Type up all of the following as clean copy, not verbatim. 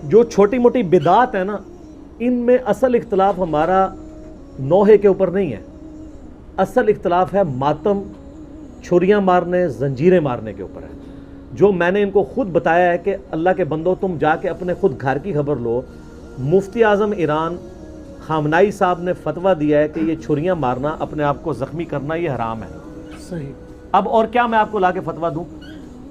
جو چھوٹی موٹی بدعات ہیں نا، ان میں اصل اختلاف ہمارا نوحے کے اوپر نہیں ہے، اصل اختلاف ہے ماتم، چھریاں مارنے، زنجیریں مارنے کے اوپر ہے۔ جو میں نے ان کو خود بتایا ہے کہ اللہ کے بندو تم جا کے اپنے خود گھر کی خبر لو، مفتی اعظم ایران خامنائی صاحب نے فتویٰ دیا ہے کہ یہ چھریاں مارنا، اپنے آپ کو زخمی کرنا، یہ حرام ہے۔ صحیح۔ اب اور کیا میں آپ کو لا کے فتویٰ دوں؟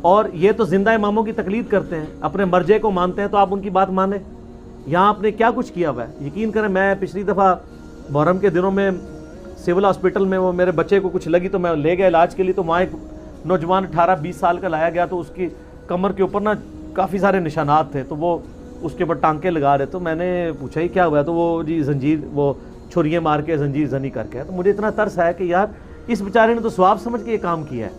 اور یہ تو زندہ اماموں کی تقلید کرتے ہیں، اپنے مرجع کو مانتے ہیں، تو آپ ان کی بات مانیں۔ یہاں آپ نے کیا کچھ کیا ہوا ہے؟ یقین کریں، میں پچھلی دفعہ محرم کے دنوں میں سول ہاسپٹل میں وہ میرے بچے کو کچھ لگی تو میں لے گیا علاج کے لیے، تو وہاں ایک نوجوان 18-20 سال کا لایا گیا، تو اس کی کمر کے اوپر نا کافی سارے نشانات تھے، تو وہ اس کے اوپر ٹانکے لگا رہے، تو میں نے پوچھا ہی کیا ہوا ہے، تو وہ جی زنجیر، وہ چھریاں مار کے زنجیر زنی کر کے ہے۔ تو مجھے اتنا ترس آیا کہ یار اس بیچارے نے تو ثواب سمجھ کے یہ کام کیا ہے،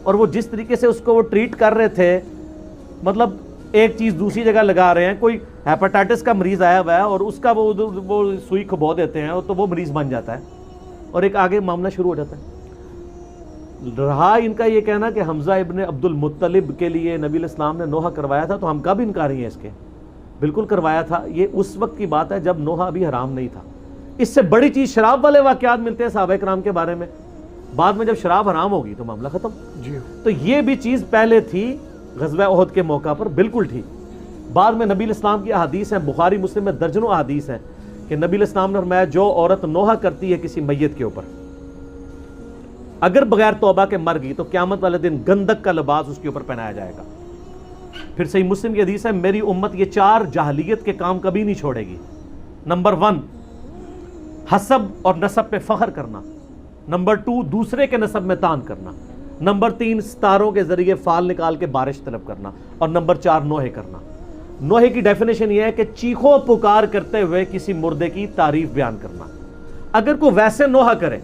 اور وہ جس طریقے سے اس کو وہ ٹریٹ کر رہے تھے، مطلب ایک چیز دوسری جگہ لگا رہے ہیں۔ کوئی ہیپاٹائٹس کا مریض آیا ہوا ہے اور اس کا وہ سوئی کھبو دیتے ہیں تو وہ مریض بن جاتا ہے اور ایک آگے معاملہ شروع ہو جاتا ہے۔ رہا ان کا یہ کہنا کہ حمزہ ابن عبد المطلب کے لیے نبی علیہ السلام نے نوحہ کروایا تھا، تو ہم کب انکاری ہیں اس کے؟ بالکل کروایا تھا۔ یہ اس وقت کی بات ہے جب نوحہ ابھی حرام نہیں تھا۔ اس سے بڑی چیز شراب والے واقعات ملتے ہیں صحابہ کرام کے بارے میں، بعد میں جب شراب حرام ہوگی تو معاملہ ختم۔ جی۔ تو یہ بھی چیز پہلے تھی غزوہ احد کے موقع پر، بالکل تھی۔ بعد میں نبی علیہ السلام کی احادیث ہیں، بخاری مسلم میں درجنوں احادیث ہیں کہ نبی علیہ السلام نے فرمایا جو عورت نوحہ کرتی ہے کسی میت کے اوپر، اگر بغیر توبہ کے مر گئی تو قیامت والے دن گندک کا لباس اس کے اوپر پہنایا جائے گا۔ پھر صحیح مسلم کی حدیث ہے میری امت یہ 4 جاہلیت کے کام کبھی نہیں چھوڑے گی۔ نمبر 1 حسب اور نسب پہ فخر کرنا، نمبر 2 دوسرے کے نسب میں تان کرنا، نمبر 3 ستاروں کے ذریعے فال نکال کے بارش طلب کرنا، اور نمبر 4 نوحے کرنا۔ نوحے کی ڈیفینیشن یہ ہے کہ چیخو پکار کرتے ہوئے کسی مردے کی تعریف بیان کرنا۔ اگر کوئی ویسے نوحہ کرے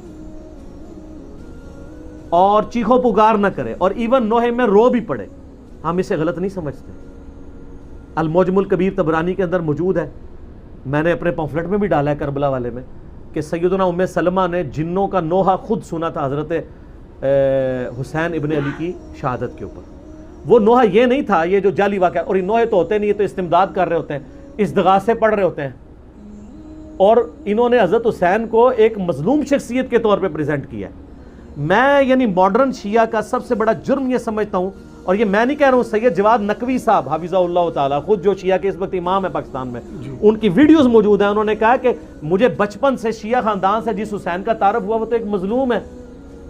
اور چیخو پکار نہ کرے اور ایون نوحے میں رو بھی پڑے، ہم اسے غلط نہیں سمجھتے۔ المعجم الکبیر طبرانی کے اندر موجود ہے، میں نے اپنے پمفلٹ میں بھی ڈالا ہے کربلا والے میں، کہ سیدنا ام سلمہ نے جنوں کا نوحہ خود سنا تھا حضرت حسین ابن علی کی شہادت کے اوپر۔ وہ نوحہ یہ نہیں تھا یہ جو جعلی واقعہ، اور یہ نوحے تو ہوتے نہیں، یہ تو استمداد کر رہے ہوتے ہیں، استغاثے پڑھ رہے ہوتے ہیں، اور انہوں نے حضرت حسین کو ایک مظلوم شخصیت کے طور پہ پریزنٹ کیا ہے۔ میں یعنی ماڈرن شیعہ کا سب سے بڑا جرم یہ سمجھتا ہوں، اور یہ میں نہیں کہہ رہا ہوں، سید جواد نقوی صاحب حفظہ اللہ تعالیٰ، خود جو شیعہ کے اس وقت امام ہے پاکستان میں، ان کی ویڈیوز موجود ہیں، انہوں نے کہا کہ مجھے بچپن سے شیعہ خاندان سے جس حسین کا تعارف ہوا وہ تو ایک مظلوم ہے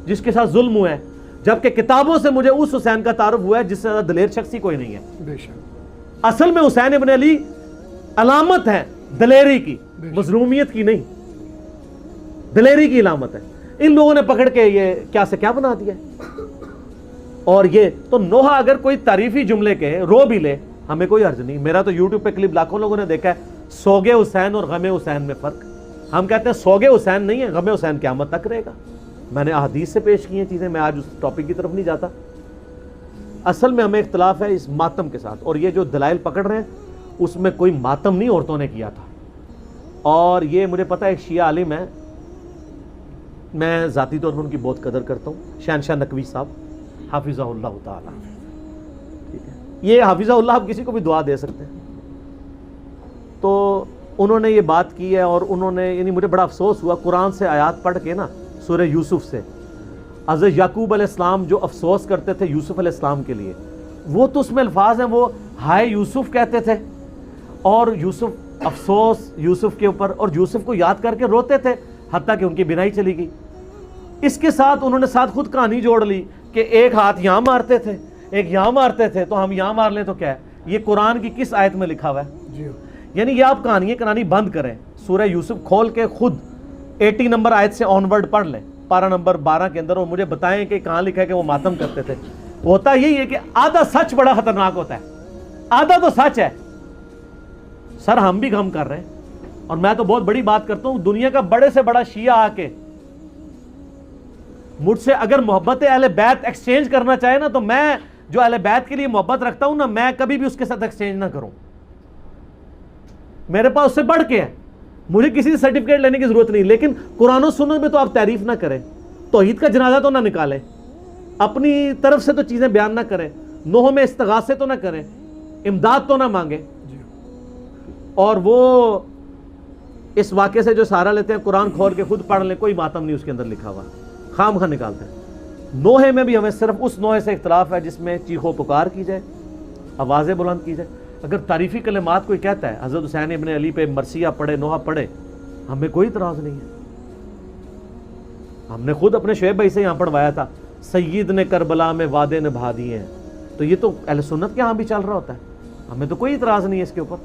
جس کے ساتھ ظلم ہوا ہے، جبکہ کتابوں سے مجھے اس حسین کا تعارف ہوا ہے جس سے زیادہ دلیر شخص ہی کوئی نہیں ہے۔ بے شک۔ اصل میں حسین ابن علی علامت ہے دلیری کی، مظلومیت کی نہیں، دلیری کی علامت ہے۔ ان لوگوں نے پکڑ کے یہ کیا سے کیا بنا دیا ہے۔ اور یہ تو نوحہ اگر کوئی تعریفی جملے کے رو بھی لے ہمیں کوئی حرج نہیں۔ میرا تو یوٹیوب پہ کلپ لاکھوں لوگوں نے دیکھا ہے، سوگے حسین اور غم حسین میں فرق۔ ہم کہتے ہیں سوگے حسین نہیں ہے، غم حسین قیامت تک رہے گا۔ میں نے احادیث سے پیش کی ہیں چیزیں، میں آج اس ٹاپک کی طرف نہیں جاتا۔ اصل میں ہمیں اختلاف ہے اس ماتم کے ساتھ، اور یہ جو دلائل پکڑ رہے ہیں اس میں کوئی ماتم نہیں عورتوں نے کیا تھا۔ اور یہ مجھے پتہ ہے ایک شیعہ عالم ہے، میں ذاتی طور پر ان کی بہت قدر کرتا ہوں، شہنشاہ نقوی صاحب حافظہ اللہ تعالیٰ، ٹھیک ہے، یہ حافظہ اللہ آپ کسی کو بھی دعا دے سکتے ہیں۔ تو انہوں نے یہ بات کی ہے، اور انہوں نے یعنی مجھے بڑا افسوس ہوا قرآن سے آیات پڑھ کے نا، سورہ یوسف سے، حضرت یعقوب علیہ السلام جو افسوس کرتے تھے یوسف علیہ السلام کے لیے، وہ تو اس میں الفاظ ہیں، وہ ہائے یوسف کہتے تھے، اور یوسف افسوس یوسف کے اوپر، اور یوسف کو یاد کر کے روتے تھے حتیٰ کہ ان کی بینائی چلی گئی۔ اس کے ساتھ انہوں نے ساتھ خود کہانی جوڑ لی کہ ایک ہاتھ یہاں مارتے تھے ایک یہاں مارتے تھے، تو ہم یہاں مار لیں تو کیا ہے؟ یہ قرآن کی کس آیت میں لکھا ہوا ہے؟ یعنی یہ آپ کہانیاں کہانی بند کریں، سورہ یوسف کھول کے خود 80 نمبر آیت سے آن ورڈ پڑھ لیں، پارہ نمبر 12 کے اندر، اور مجھے بتائیں کہ کہاں لکھا ہے کہ وہ ماتم کرتے تھے۔ ہوتا یہی ہے کہ آدھا سچ بڑا خطرناک ہوتا ہے، آدھا تو سچ ہے۔ سر ہم بھی غم کر رہے ہیں، اور میں تو بہت بڑی بات کرتا ہوں، دنیا کا بڑے سے بڑا شیعہ آ کے مجھ سے اگر محبت اہل بیت ایکسچینج کرنا چاہے نا، تو میں جو اہل بیت کے لیے محبت رکھتا ہوں نا، میں کبھی بھی اس کے ساتھ ایکسچینج نہ کروں۔ میرے پاس اس سے بڑھ کے ہے، مجھے کسی سے سرٹیفکیٹ لینے کی ضرورت نہیں، لیکن قرآن و سنت میں تو آپ تعریف نہ کریں، توحید کا جنازہ تو نہ نکالیں، اپنی طرف سے تو چیزیں بیان نہ کریں، نوح میں استغاثے تو نہ کریں، امداد تو نہ مانگے. اور وہ اس واقعے سے جو سہارا لیتے ہیں قرآن کھول کے خود پڑھ لیں, کوئی ماتم نہیں اس کے اندر لکھا ہوا, خام خواہ نکالتے ہیں. نوحے میں بھی ہمیں صرف اس نوحے سے اختلاف ہے جس میں چیخو پکار کی جائے, آوازیں بلند کی جائے. اگر تعریفی کلمات کوئی کہتا ہے حضرت حسین ابن علی پہ مرثیہ پڑھے, نوحہ پڑھے, ہمیں کوئی اعتراض نہیں ہے. ہم نے خود اپنے شعیب بھائی سے یہاں پڑھوایا تھا, سید نے کربلا میں وعدے نبھا دیے ہیں. تو یہ تو اہل سنت کے ہاں بھی چل رہا ہوتا ہے, ہمیں تو کوئی اعتراض نہیں ہے اس کے اوپر.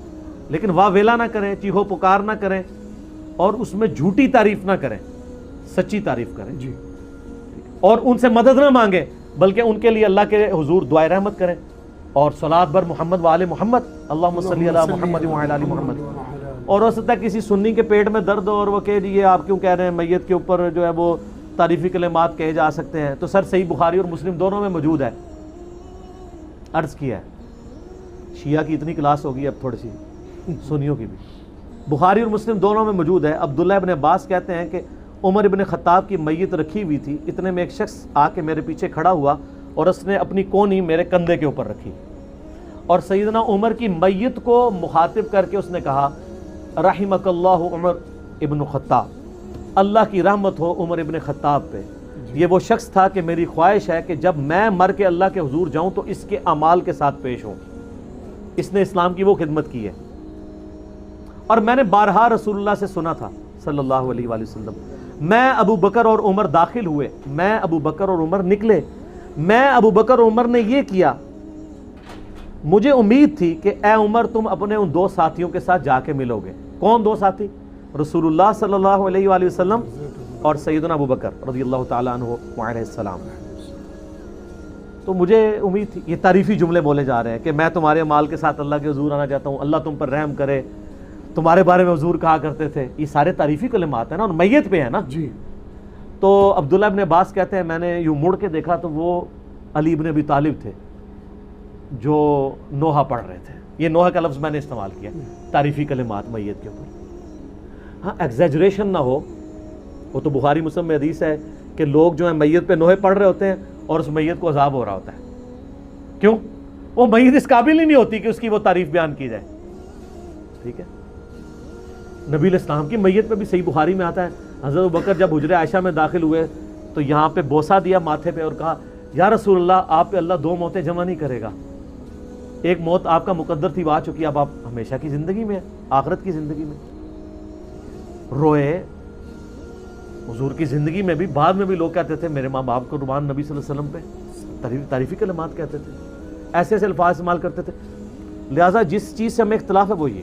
لیکن واہ ویلا نہ کریں, چیخو پکار نہ کریں, اور اس میں جھوٹی تعریف نہ کریں, سچی تعریف کریں جی. اور ان سے مدد نہ مانگیں, بلکہ ان کے لیے اللہ کے حضور دعائے رحمت کریں, اور صلاۃ بر محمد وآل محمد, اللہم صلی علی محمد وعلی آل محمد. اور ہو سکتا ہے کسی سنی کے پیٹ میں درد ہو اور وہ کہے جی یہ آپ کیوں کہہ رہے ہیں میت کے اوپر جو ہے وہ تعریفی کلمات کہے جا سکتے ہیں. تو سر صحیح بخاری اور مسلم دونوں میں موجود ہے. عرض کیا ہے, شیعہ کی اتنی کلاس ہوگی اب تھوڑی سی, سنیوں کی بھی. بخاری اور مسلم دونوں میں موجود ہے. عبداللہ ابن عباس کہتے ہیں کہ عمر ابن خطاب کی میت رکھی ہوئی تھی, اتنے میں ایک شخص آ کے میرے پیچھے کھڑا ہوا اور اس نے اپنی کونی میرے کندھے کے اوپر رکھی, اور سیدنا عمر کی میت کو مخاطب کر کے اس نے کہا رحمک اللہ عمر ابن خطاب, اللہ کی رحمت ہو عمر ابن خطاب پہ. یہ وہ شخص تھا کہ میری خواہش ہے کہ جب میں مر کے اللہ کے حضور جاؤں تو اس کے اعمال کے ساتھ پیش ہوں. اس نے اسلام کی وہ خدمت کی ہے. اور میں نے بارہا رسول اللہ سے سنا تھا صلی اللہ علیہ وآلہ وسلم, میں ابو بکر اور عمر داخل ہوئے, میں ابو بکر اور عمر نکلے, میں ابو بکر اور عمر نے یہ کیا, مجھے امید تھی کہ اے عمر تم اپنے ان دو ساتھیوں کے ساتھ جا کے ملو گے. کون دو ساتھی؟ رسول اللہ صلی اللہ علیہ وآلہ وسلم اور سیدنا ابو بکر رضی اللہ تعالیٰ عنہ وعلیہ السلام. تو مجھے امید تھی, یہ تعریفی جملے بولے جا رہے ہیں کہ میں تمہارے مال کے ساتھ اللہ کے حضور آنا چاہتا ہوں, اللہ تم پر رحم کرے, تمہارے بارے میں حضور کہا کرتے تھے. یہ سارے تعریفی کلمات ہیں نا, اور میت پہ ہے نا جی. تو عبداللہ ابن عباس کہتے ہیں میں نے یوں مڑ کے دیکھا تو وہ علی ابن ابی طالب تھے جو نوحہ پڑھ رہے تھے. یہ نوحہ کا لفظ میں نے استعمال کیا, تعریفی کلمات میت کے اوپر. ہاں ایگزیجریشن نہ ہو, وہ تو بخاری مسلم میں حدیث ہے کہ لوگ جو ہیں میت پہ نوحے پڑھ رہے ہوتے ہیں اور اس میت کو عذاب ہو رہا ہوتا ہے. کیوں؟ وہ میت اس قابل ہی نہیں ہوتی کہ اس کی وہ تعریف بیان کی جائے. ٹھیک ہے, نبی علیہ السلام کی میت پہ بھی صحیح بخاری میں آتا ہے, حضرت ابوبکر جب حجرہ عائشہ میں داخل ہوئے تو یہاں پہ بوسہ دیا ماتھے پہ اور کہا یا رسول اللہ آپ پہ اللہ دو موتیں جمع نہیں کرے گا, ایک موت آپ کا مقدر تھی وہ آ چکی, اب آپ ہمیشہ کی زندگی میں, آخرت کی زندگی میں. روئے. حضور کی زندگی میں بھی, بعد میں بھی لوگ کہتے تھے میرے ماں باپ کو قربان, نبی صلی اللہ علیہ وسلم پہ تعریفی کلمات کہتے تھے, ایسے ایسے الفاظ استعمال کرتے تھے. لہٰذا جس چیز سے ہمیں اختلاف ہے وہ یہ